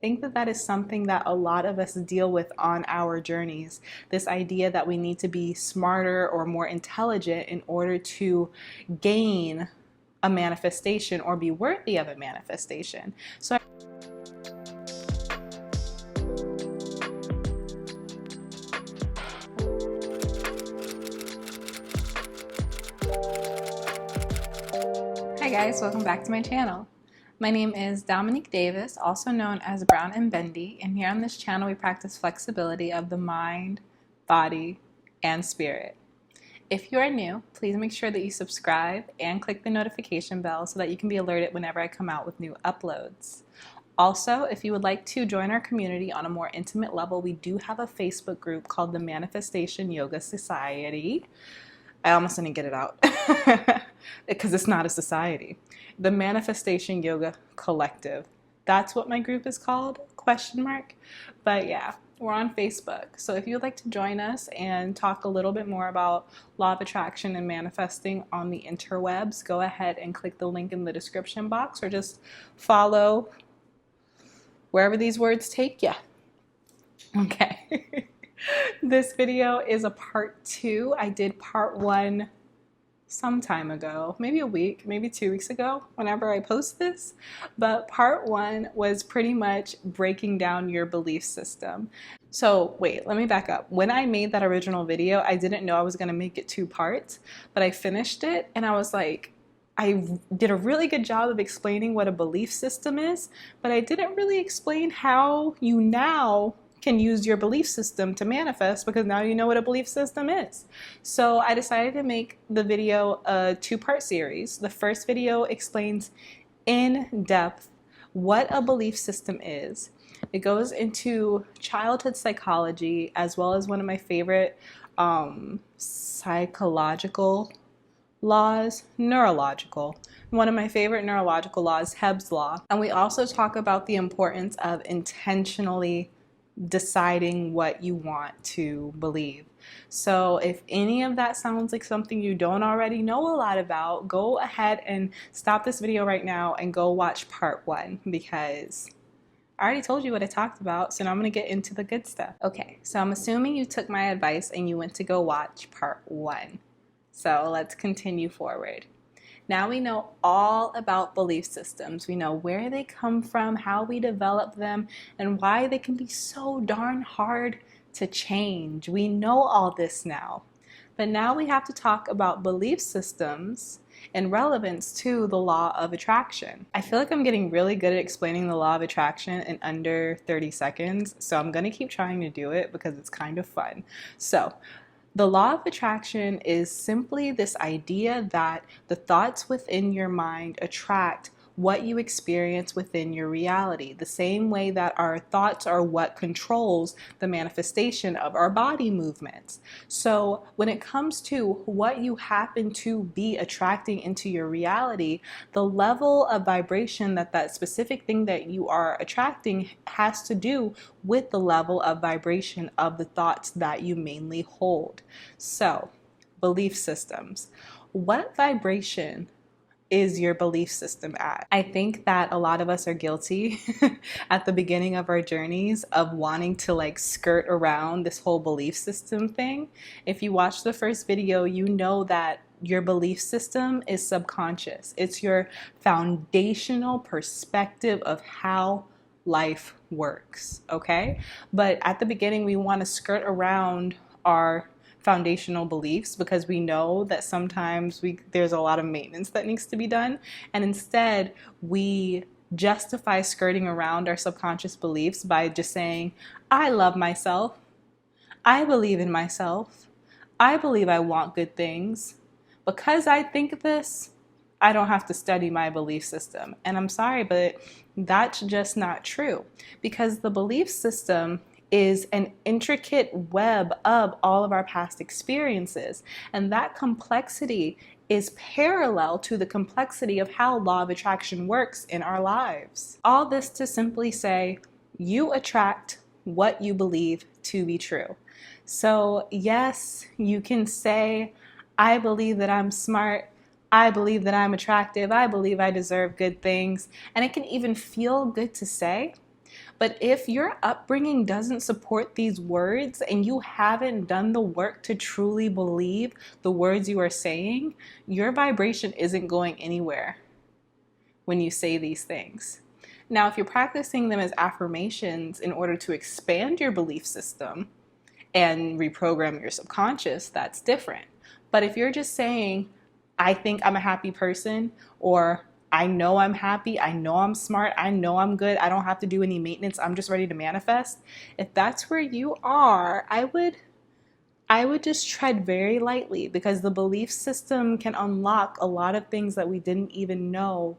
I think that that is something that a lot of us deal with on our journeys. This idea that we need to be smarter or more intelligent in order to gain a manifestation or be worthy of a manifestation. Hi guys, welcome back to my channel. My name is Dominique Davis, also known as Brown and Bendy, and here on this channel we practice flexibility of the mind, body, and spirit. If you are new, please make sure that you subscribe and click the notification bell so that you can be alerted whenever I come out with new uploads. Also, if you would like to join our community on a more intimate level, we do have a Facebook group called the Manifestation Yoga Society. I almost didn't get it out because it's not a society. The Manifestation Yoga Collective. That's what my group is called, ? But yeah, we're on Facebook. So if you would like to join us and talk a little bit more about law of attraction and manifesting on the interwebs, go ahead and click the link in the description box or just follow wherever these words take you. Okay. This video is a part 2. I did part 1 some time ago, maybe a week, maybe 2 weeks ago, whenever I post this. But part 1 was pretty much breaking down your belief system. So wait, let me back up. When I made that original video, I didn't know I was going to make it 2 parts, but I finished it and I was like, I did a really good job of explaining what a belief system is, but I didn't really explain how you now can use your belief system to manifest, because now you know what a belief system is. So I decided to make the video a 2-part series. The first video explains in depth what a belief system is. It goes into childhood psychology as well as one of my favorite psychological laws, neurological. One of my favorite neurological laws, Hebb's Law. And we also talk about the importance of intentionally deciding what you want to believe. So if any of that sounds like something you don't already know a lot about, go ahead and stop this video right now and go watch part 1, because I already told you what I talked about, so now I'm going to get into the good stuff. Okay, so I'm assuming you took my advice and you went to go watch part 1. So let's continue forward. Now we know all about belief systems. We know where they come from, how we develop them, and why they can be so darn hard to change. We know all this now. But now we have to talk about belief systems in relevance to the law of attraction. I feel like I'm getting really good at explaining the law of attraction in under 30 seconds, so I'm going to keep trying to do it because it's kind of fun. So, the law of attraction is simply this idea that the thoughts within your mind attract what you experience within your reality, the same way that our thoughts are what controls the manifestation of our body movements. So when it comes to what you happen to be attracting into your reality, the level of vibration that that specific thing that you are attracting has to do with the level of vibration of the thoughts that you mainly hold. So, belief systems. What vibration is your belief system at? I think that a lot of us are guilty at the beginning of our journeys of wanting to like skirt around this whole belief system thing. If you watch the first video, you know that your belief system is subconscious. It's your foundational perspective of how life works, okay? But at the beginning, we want to skirt around our foundational beliefs because we know that sometimes there's a lot of maintenance that needs to be done, and instead we justify skirting around our subconscious beliefs by just saying, I love myself, I believe in myself, I believe I want good things. Because I think this, I don't have to study my belief system. And I'm sorry, but that's just not true, because the belief system is an intricate web of all of our past experiences. And that complexity is parallel to the complexity of how law of attraction works in our lives. All this to simply say, you attract what you believe to be true. So yes, you can say, I believe that I'm smart, I believe that I'm attractive, I believe I deserve good things, and it can even feel good to say. But if your upbringing doesn't support these words and you haven't done the work to truly believe the words you are saying, your vibration isn't going anywhere when you say these things. Now, if you're practicing them as affirmations in order to expand your belief system and reprogram your subconscious, that's different. But if you're just saying, I think I'm a happy person, or I know I'm happy, I know I'm smart, I know I'm good, I don't have to do any maintenance, I'm just ready to manifest. If that's where you are, I would just tread very lightly, because the belief system can unlock a lot of things that we didn't even know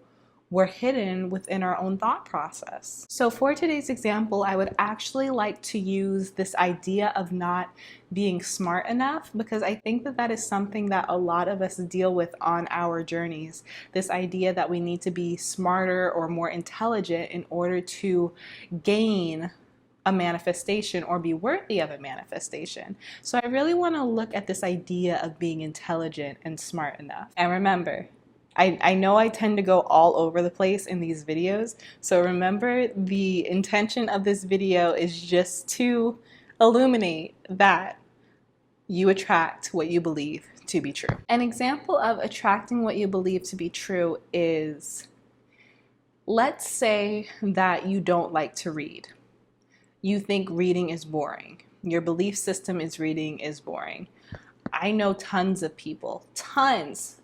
were hidden within our own thought process. So for today's example, I would actually like to use this idea of not being smart enough, because I think that that is something that a lot of us deal with on our journeys. This idea that we need to be smarter or more intelligent in order to gain a manifestation or be worthy of a manifestation. So I really want to look at this idea of being intelligent and smart enough. And remember, I know I tend to go all over the place in these videos, so remember, the intention of this video is just to illuminate that you attract what you believe to be true. An example of attracting what you believe to be true is, let's say that you don't like to read. You think reading is boring. Your belief system is reading is boring. I know tons of people, tons.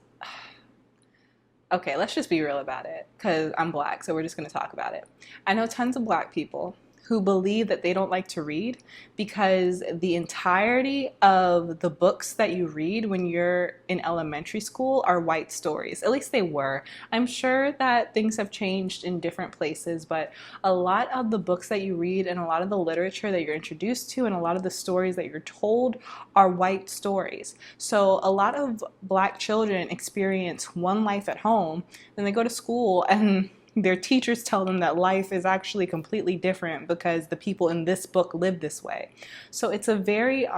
Okay, let's just be real about it, because I'm Black, so we're just going to talk about it. I know tons of Black people who believe that they don't like to read because the entirety of the books that you read when you're in elementary school are white stories. At least they were. I'm sure that things have changed in different places, but a lot of the books that you read and a lot of the literature that you're introduced to and a lot of the stories that you're told are white stories. So a lot of Black children experience one life at home, then they go to school and their teachers tell them that life is actually completely different because the people in this book live this way. So it's a very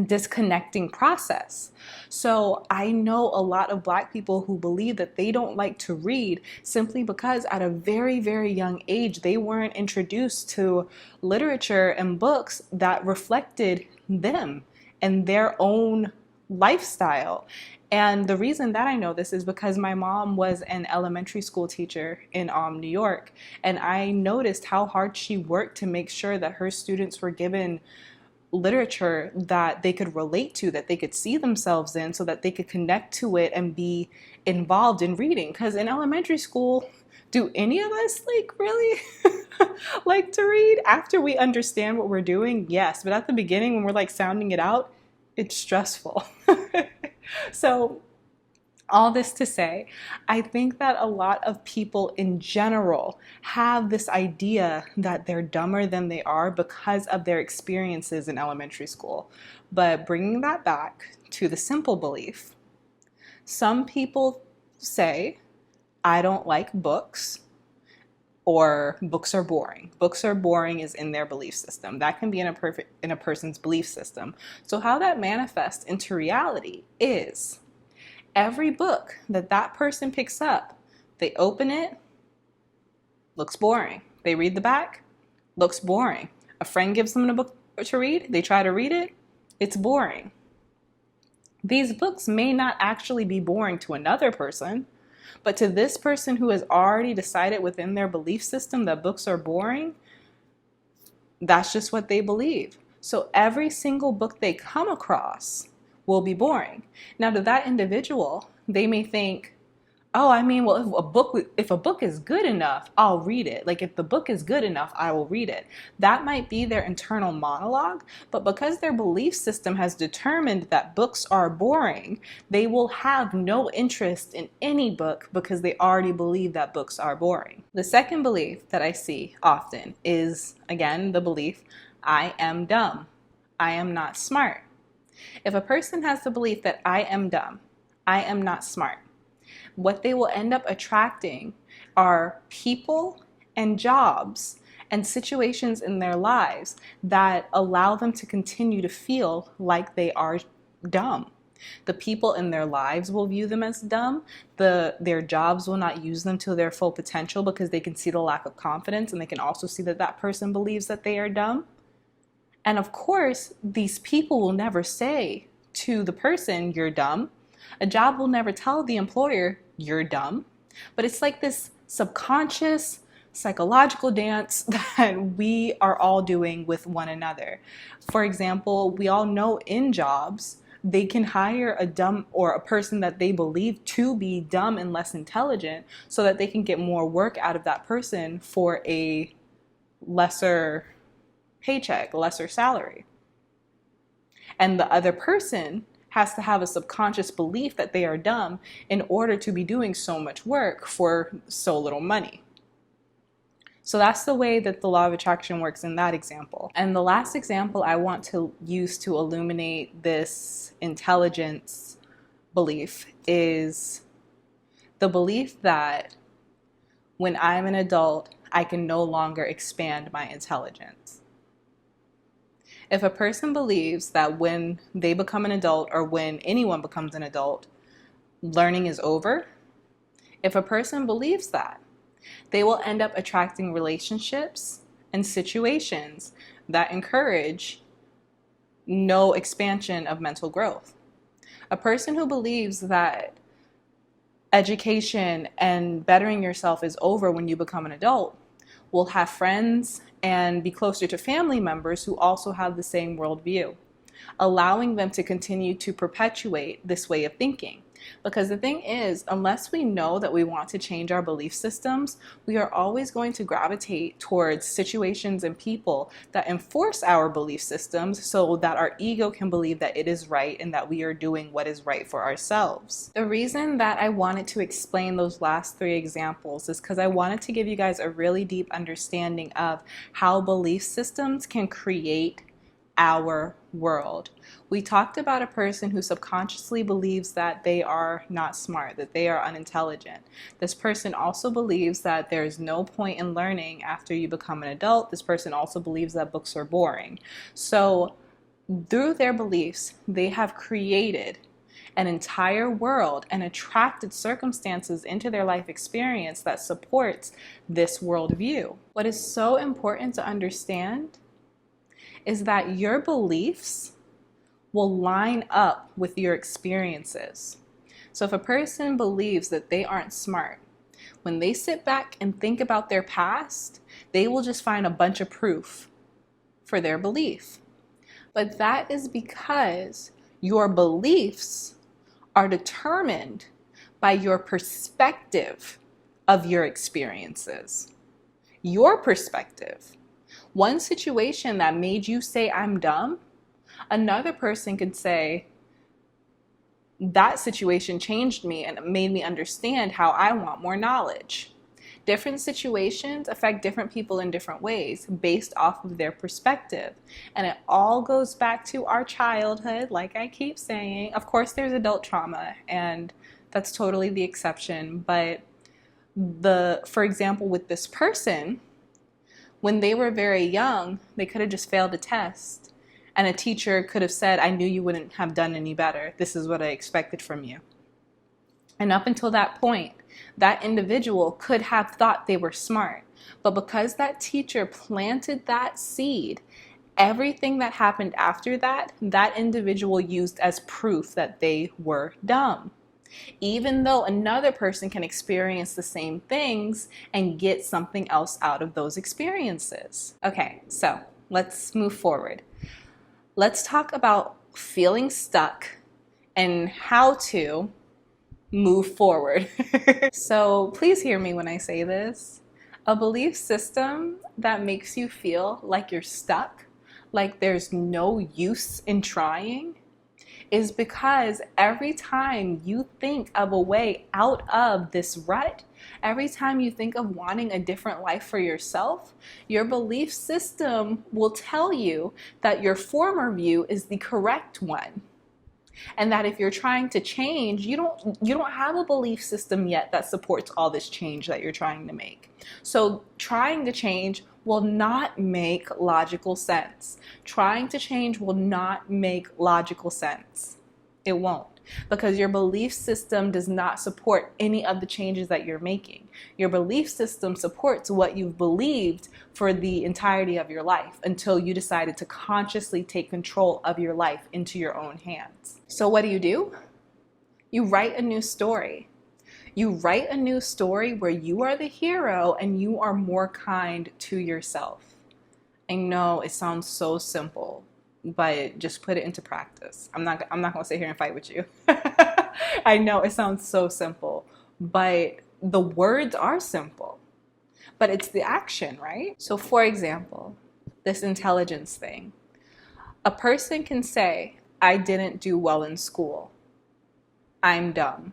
disconnecting process. So I know a lot of Black people who believe that they don't like to read simply because at a very, very young age, they weren't introduced to literature and books that reflected them and their own lifestyle. And the reason that I know this is because my mom was an elementary school teacher in New York, and I noticed how hard she worked to make sure that her students were given literature that they could relate to, that they could see themselves in, so that they could connect to it and be involved in reading. Because in elementary school, do any of us really like to read? After we understand what we're doing, yes, but at the beginning when we're sounding it out, it's stressful. So all this to say, I think that a lot of people in general have this idea that they're dumber than they are because of their experiences in elementary school. But bringing that back to the simple belief, some people say, I don't like books, or books are boring. Books are boring is in their belief system. That can be in a person's belief system. So how that manifests into reality is, every book that that person picks up, they open it, looks boring. They read the back, looks boring. A friend gives them a book to read, they try to read it, it's boring. These books may not actually be boring to another person, but to this person who has already decided within their belief system that books are boring, that's just what they believe. So every single book they come across will be boring. Now, to that individual, they may think, oh, well, if a book is good enough, I'll read it. If the book is good enough, I will read it. That might be their internal monologue, but because their belief system has determined that books are boring, they will have no interest in any book because they already believe that books are boring. The second belief that I see often is, again, the belief, I am dumb. I am not smart. If a person has the belief that I am dumb, I am not smart, what they will end up attracting are people and jobs and situations in their lives that allow them to continue to feel like they are dumb. The people in their lives will view them as dumb. Their jobs will not use them to their full potential because they can see the lack of confidence, and they can also see that that person believes that they are dumb. And of course, these people will never say to the person, you're dumb. A job will never tell the employer, you're dumb. But it's like this subconscious psychological dance that we are all doing with one another. For example, we all know in jobs, they can hire a dumb or a person that they believe to be dumb and less intelligent so that they can get more work out of that person for a lesser paycheck, lesser salary. And the other person has to have a subconscious belief that they are dumb in order to be doing so much work for so little money. So that's the way that the law of attraction works in that example. And the last example I want to use to illuminate this intelligence belief is the belief that when I'm an adult, I can no longer expand my intelligence. If a person believes that when they become an adult, or when anyone becomes an adult, learning is over, if a person believes that, they will end up attracting relationships and situations that encourage no expansion of mental growth. A person who believes that education and bettering yourself is over when you become an adult will have friends and be closer to family members who also have the same worldview, allowing them to continue to perpetuate this way of thinking. Because the thing is, unless we know that we want to change our belief systems, we are always going to gravitate towards situations and people that enforce our belief systems so that our ego can believe that it is right and that we are doing what is right for ourselves. The reason that I wanted to explain those last three examples is because I wanted to give you guys a really deep understanding of how belief systems can create our world. We talked about a person who subconsciously believes that they are not smart, that they are unintelligent. This person also believes that there's no point in learning after you become an adult. This person also believes that books are boring. So through their beliefs, they have created an entire world and attracted circumstances into their life experience that supports this worldview. What is so important to understand is that your beliefs will line up with your experiences. So if a person believes that they aren't smart, when they sit back and think about their past, they will just find a bunch of proof for their belief. But that is because your beliefs are determined by your perspective of your experiences. Your perspective. One situation that made you say, I'm dumb, another person could say, that situation changed me and made me understand how I want more knowledge. Different situations affect different people in different ways based off of their perspective. And it all goes back to our childhood, like I keep saying. Of course, there's adult trauma, and that's totally the exception. But for example, with this person, when they were very young, they could have just failed a test. And a teacher could have said, I knew you wouldn't have done any better. This is what I expected from you. And up until that point, that individual could have thought they were smart. But because that teacher planted that seed, everything that happened after that, that individual used as proof that they were dumb. Even though another person can experience the same things and get something else out of those experiences. Okay, so let's move forward. Let's talk about feeling stuck and how to move forward. So please hear me when I say this. A belief system that makes you feel like you're stuck, like there's no use in trying, is because every time you think of a way out of this rut, every time you think of wanting a different life for yourself, your belief system will tell you that your former view is the correct one. And that if you're trying to change, you don't have a belief system yet that supports all this change that you're trying to make. So trying to change will not make logical sense. Trying to change will not make logical sense. It won't. because your belief system does not support any of the changes that you're making. Your belief system supports what you've believed for the entirety of your life until you decided to consciously take control of your life into your own hands. So what do? You write a new story. You write a new story where you are the hero and you are more kind to yourself. I know it sounds so simple, but just put it into practice. I'm not gonna sit here and fight with you. I know it sounds so simple, but the words are simple, but it's the action, right? So for example, this intelligence thing. A person can say, I didn't do well in school. I'm dumb.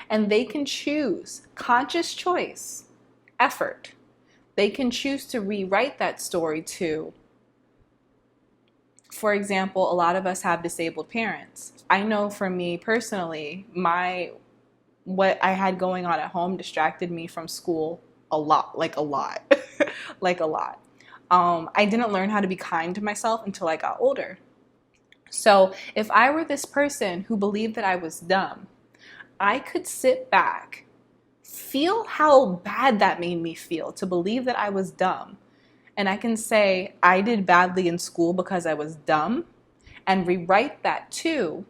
And they can choose, conscious choice, effort. They can choose to rewrite that story to, for example, a lot of us have disabled parents. I know for me personally, what I had going on at home distracted me from school a lot, like a lot, like a lot. I didn't learn how to be kind to myself until I got older. So if I were this person who believed that I was dumb, I could sit back, feel how bad that made me feel to believe that I was dumb. And I can say I did badly in school because I was dumb, and rewrite that too.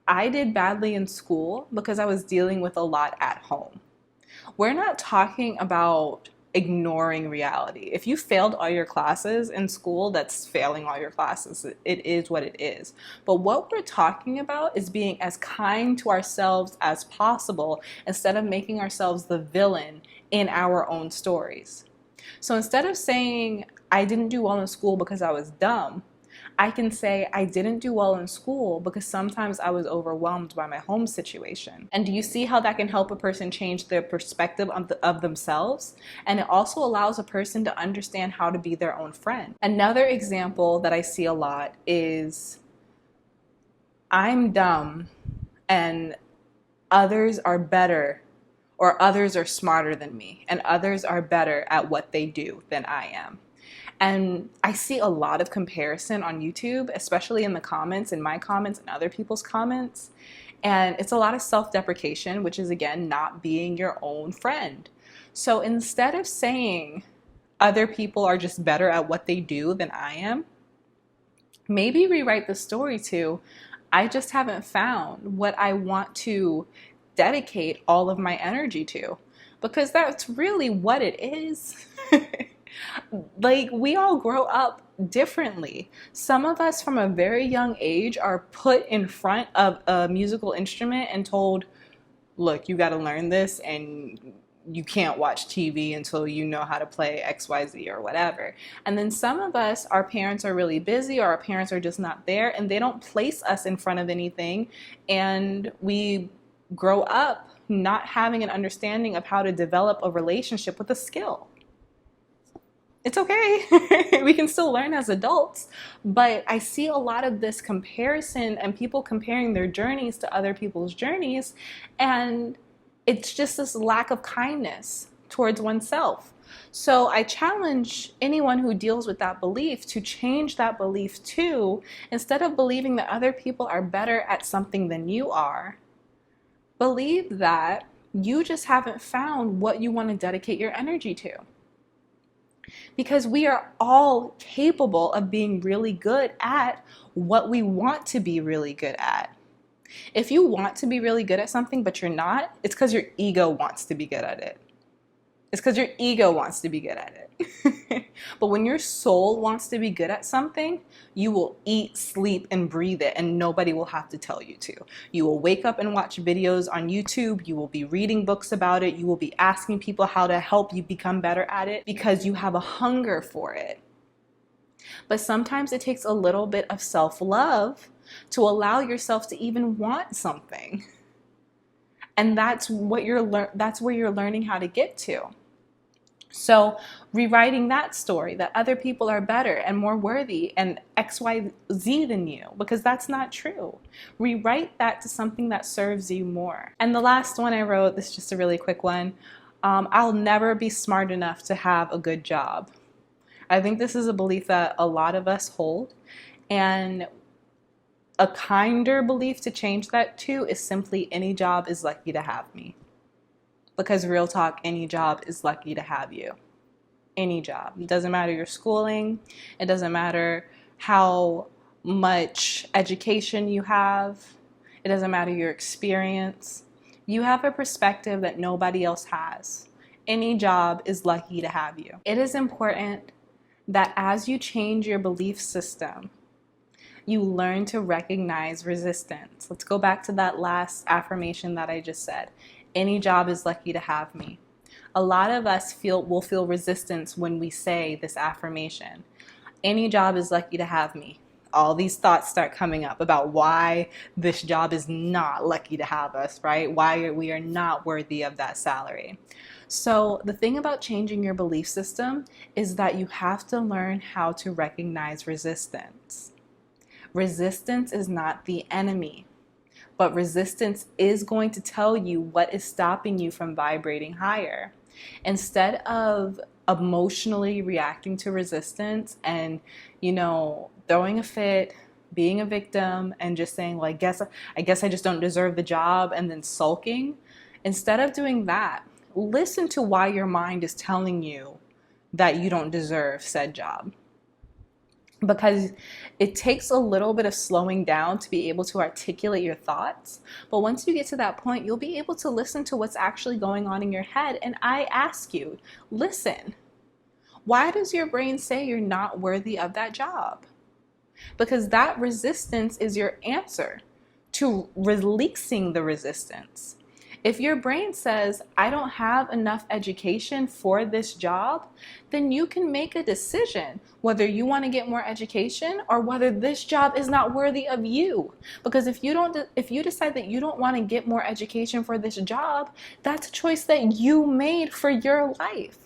I did badly in school because I was dealing with a lot at home. We're not talking about ignoring reality. If you failed all your classes in school, that's failing all your classes. It is what it is. But what we're talking about is being as kind to ourselves as possible instead of making ourselves the villain in our own stories. So instead of saying, I didn't do well in school because I was dumb, I can say I didn't do well in school because sometimes I was overwhelmed by my home situation. And do you see how that can help a person change their perspective of themselves? And it also allows a person to understand how to be their own friend. Another example that I see a lot is, I'm dumb and others are better, or others are smarter than me, and others are better at what they do than I am. And I see a lot of comparison on YouTube, especially in the comments, in my comments and other people's comments. And it's a lot of self-deprecation, which is, again, not being your own friend. So instead of saying other people are just better at what they do than I am, maybe rewrite the story to, I just haven't found what I want to dedicate all of my energy to. Because that's really what it is. Like, we all grow up differently. Some of us from a very young age are put in front of a musical instrument and told, look, you got to learn this and you can't watch TV until you know how to play XYZ or whatever. And then some of us, our parents are really busy, or our parents are just not there, and they don't place us in front of anything, and we grow up not having an understanding of how to develop a relationship with a skill. It's okay. We can still learn as adults, but I see a lot of this comparison and people comparing their journeys to other people's journeys, and it's just this lack of kindness towards oneself. So I challenge anyone who deals with that belief to change that belief too. Instead of believing that other people are better at something than you are, believe that you just haven't found what you want to dedicate your energy to. Because we are all capable of being really good at what we want to be really good at. If you want to be really good at something but you're not, it's because your ego wants to be good at it. It's because your ego wants to be good at it. But when your soul wants to be good at something, you will eat, sleep, and breathe it, and nobody will have to tell you to. You will wake up and watch videos on YouTube. You will be reading books about it. You will be asking people how to help you become better at it because you have a hunger for it. But sometimes it takes a little bit of self-love to allow yourself to even want something. And that's where you're learning how to get to. So rewriting that story, that other people are better and more worthy and XYZ than you, because that's not true. Rewrite that to something that serves you more. And the last one I wrote, this is just a really quick one. I'll never be smart enough to have a good job. I think this is a belief that a lot of us hold. And A kinder belief to change that to is simply any job is lucky to have me. Because real talk, any job is lucky to have you. Any job. It doesn't matter your schooling. It doesn't matter how much education you have. It doesn't matter your experience. You have a perspective that nobody else has. Any job is lucky to have you. It is important that as you change your belief system, you learn to recognize resistance. Let's go back to that last affirmation that I just said. Any job is lucky to have me. A lot of us will feel resistance when we say this affirmation. Any job is lucky to have me. All these thoughts start coming up about why this job is not lucky to have us, right? Why we are not worthy of that salary. So the thing about changing your belief system is that you have to learn how to recognize resistance. Resistance is not the enemy, but resistance is going to tell you what is stopping you from vibrating higher. Instead of emotionally reacting to resistance and, throwing a fit, being a victim, and just saying, well, I guess I just don't deserve the job, and then sulking, instead of doing that, listen to why your mind is telling you that you don't deserve said job. Because it takes a little bit of slowing down to be able to articulate your thoughts. But once you get to that point, you'll be able to listen to what's actually going on in your head. And I ask you, listen, why does your brain say you're not worthy of that job? Because that resistance is your answer to releasing the resistance. If your brain says, I don't have enough education for this job, then you can make a decision whether you want to get more education or whether this job is not worthy of you. Because if you decide that you don't want to get more education for this job, that's a choice that you made for your life.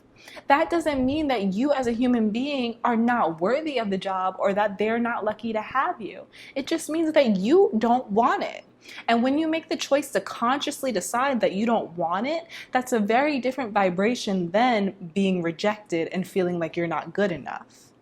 That doesn't mean that you as a human being are not worthy of the job or that they're not lucky to have you. It just means that you don't want it. And when you make the choice to consciously decide that you don't want it, that's a very different vibration than being rejected and feeling like you're not good enough.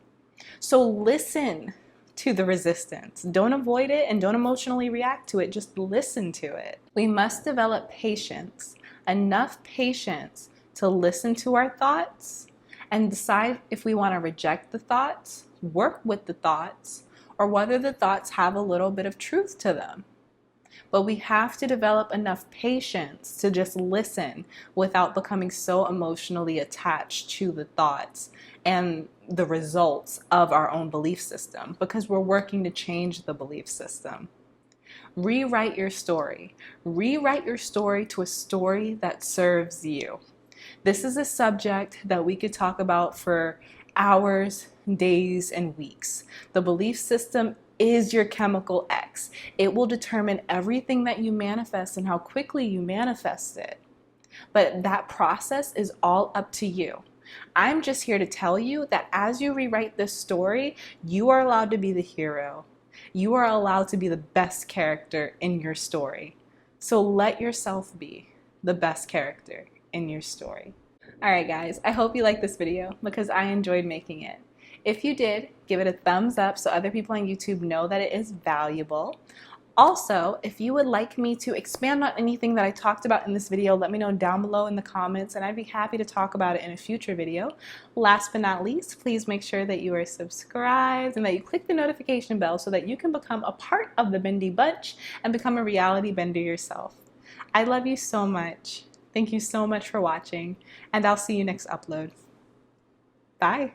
So listen to the resistance. Don't avoid it and don't emotionally react to it. Just listen to it. We must develop patience, enough patience to listen to our thoughts and decide if we want to reject the thoughts, work with the thoughts, or whether the thoughts have a little bit of truth to them. But we have to develop enough patience to just listen without becoming so emotionally attached to the thoughts and the results of our own belief system, because we're working to change the belief system. Rewrite your story. Rewrite your story to a story that serves you. This is a subject that we could talk about for hours, days, and weeks. The belief system is your chemical X. It will determine everything that you manifest and how quickly you manifest it. But that process is all up to you. I'm just here to tell you that as you rewrite this story, you are allowed to be the hero. You are allowed to be the best character in your story. So let yourself be the best character in your story. All right, guys, I hope you liked this video because I enjoyed making it. If you did, give it a thumbs up so other people on YouTube know that it is valuable. Also, if you would like me to expand on anything that I talked about in this video, let me know down below in the comments and I'd be happy to talk about it in a future video. Last but not least, please make sure that you are subscribed and that you click the notification bell so that you can become a part of the Bendy Bunch and become a reality bender yourself. I love you so much. Thank you so much for watching, and I'll see you next upload. Bye.